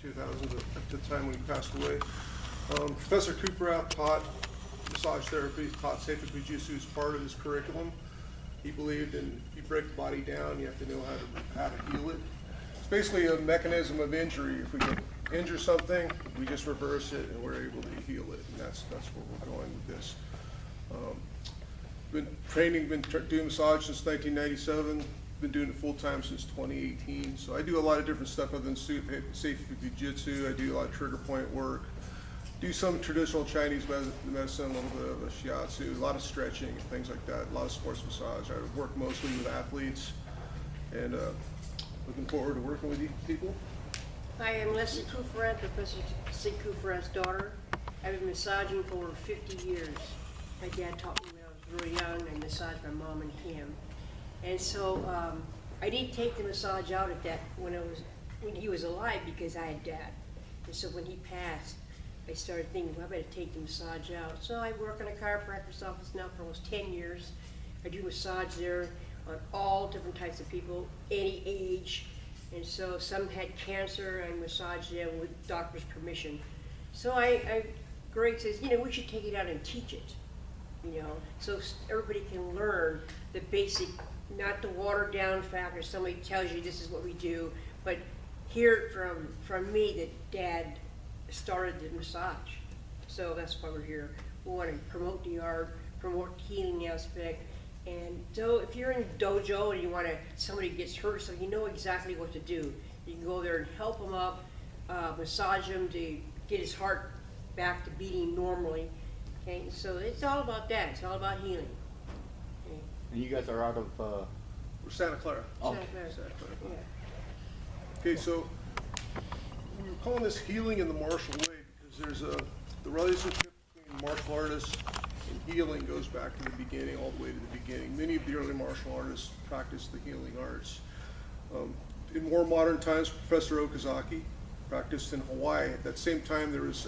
2000s at the time when he passed away. Professor Kuprat taught massage therapy, taught Seifu Kujitsu as part of his curriculum. He believed in, if you break the body down, you have to know how to heal it. It's basically a mechanism of injury. If we can injure something, we just reverse it and we're able to heal it. And that's where we're going with this. Been doing massage since 1997. Been doing it full time since 2018. So I do a lot of different stuff other than Seifu Kujitsu. I do a lot of trigger point work. Do some traditional Chinese medicine, a little bit of a shiatsu, a lot of stretching and things like that, a lot of sports massage. I work mostly with athletes, and looking forward to working with you people. Hi, I'm Leslie Kuprat, Professor C. Kuprat's daughter. I've been massaging for over 50 years. My dad taught me when I was really young. I massaged my mom and him. And so I didn't take the massage out at that when he was alive because I had dad. And so when he passed, I started thinking, well, I better take the massage out. So I work in a chiropractor's office now for almost 10 years. I do massage there on all different types of people, any age. And so some had cancer, I massaged them with doctor's permission. So Greg says, we should take it out and teach it, so everybody can learn the basic, not the watered down factor. Somebody tells you this is what we do, but hear it from me that Dad started the massage. So that's why we're here. We want to promote the art, promote the healing aspect. And so if you're in a dojo and somebody gets hurt, so you know exactly what to do. You can go there and help him up, massage him to get his heart back to beating normally. Okay, so it's all about that. It's all about healing. Okay. And you guys are out of We're Santa Clara. Oh. Santa Clara. Santa Clara. Yeah. Okay, so we were calling this healing in the martial way because there's the relationship between martial artists and healing goes back to the beginning, all the way to the beginning. Many of the early martial artists practiced the healing arts. In more modern times, Professor Okazaki practiced in Hawaii. At that same time, there was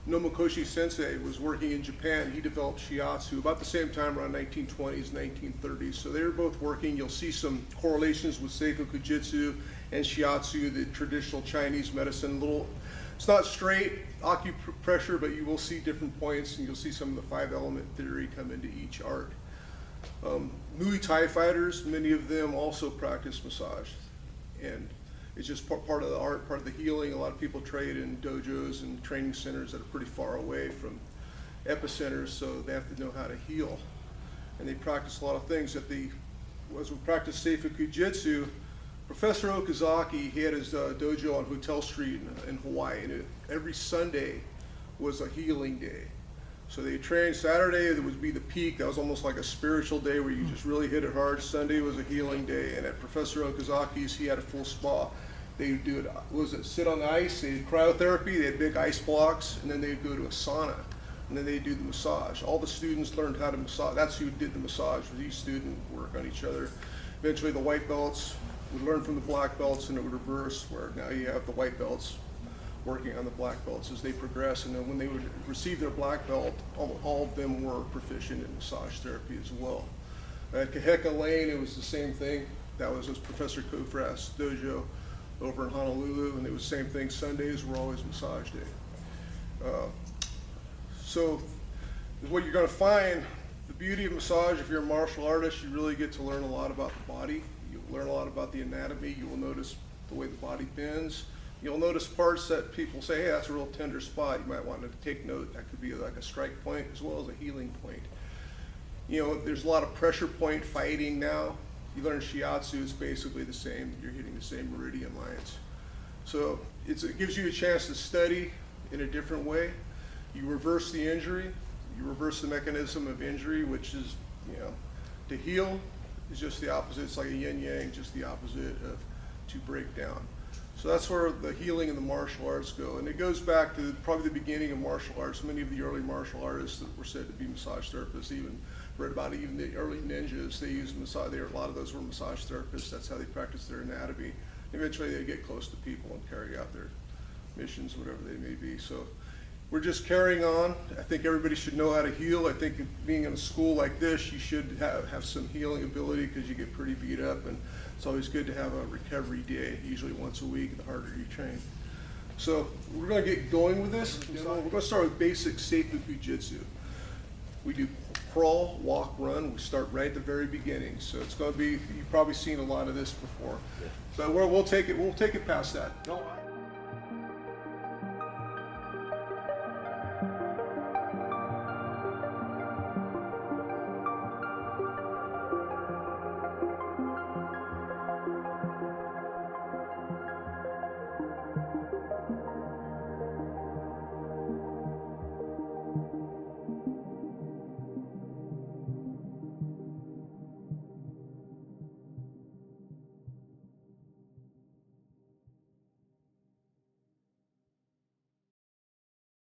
Nomokoshi Sensei was working in Japan. He developed shiatsu about the same time, around 1920s, 1930s. So they were both working. You'll see some correlations with Seifu Kujitsu and shiatsu, the traditional Chinese medicine. It's not straight acupressure, but you will see different points, and you'll see some of the 5-element theory come into each art. Muay Thai fighters, many of them also practice massage, and it's just part of the art, part of the healing. A lot of people train in dojos and training centers that are pretty far away from epicenters, so they have to know how to heal. And they practice a lot of things. As we practice Seifu Kujitsu, Professor Okazaki, he had his dojo on Hotel Street in Hawaii, and every Sunday was a healing day. So they trained Saturday, that would be the peak. That was almost like a spiritual day where you just really hit it hard. Sunday was a healing day, and at Professor Okazaki's, he had a full spa. They would do it, sit on the ice, they did cryotherapy, they had big ice blocks, and then they'd go to a sauna, and then they'd do the massage. All the students learned how to massage. That's who did the massage, with each student work on each other. Eventually the white belts would learn from the black belts, and it would reverse, where now you have the white belts working on the black belts as they progress, and then when they would receive their black belt, all of them were proficient in massage therapy as well. At Kaheka Lane, it was the same thing. That was Professor Kuprat's dojo over in Honolulu, and it was the same thing. Sundays were always massage day. So what you're going to find, the beauty of massage, if you're a martial artist, you really get to learn a lot about the body. You'll learn a lot about the anatomy. You will notice the way the body bends. You'll notice parts that people say, hey, that's a real tender spot. You might want to take note. That could be like a strike point as well as a healing point. There's a lot of pressure point fighting now. You learn shiatsu, it's basically the same. You're hitting the same meridian lines. So it gives you a chance to study in a different way. You reverse the injury. You reverse the mechanism of injury, which is, to heal is just the opposite. It's like a yin-yang, just the opposite of to break down. So that's where the healing and the martial arts go. And it goes back to probably the beginning of martial arts. Many of the early martial artists that were said to be massage therapists, read about even the early ninjas, they used massage. A lot of those were massage therapists. That's how they practiced their anatomy. Eventually they get close to people and carry out their missions, whatever they may be. So we're just carrying on. I think everybody should know how to heal. I think being in a school like this, you should have some healing ability because you get pretty beat up, and it's always good to have a recovery day, usually once a week, the harder you train. So we're gonna get going with this. We're gonna start with basic Seifu Jiu-Jitsu. We do crawl, walk, run. We start right at the very beginning. So it's gonna be, you've probably seen a lot of this before. But we'll take it past that. No,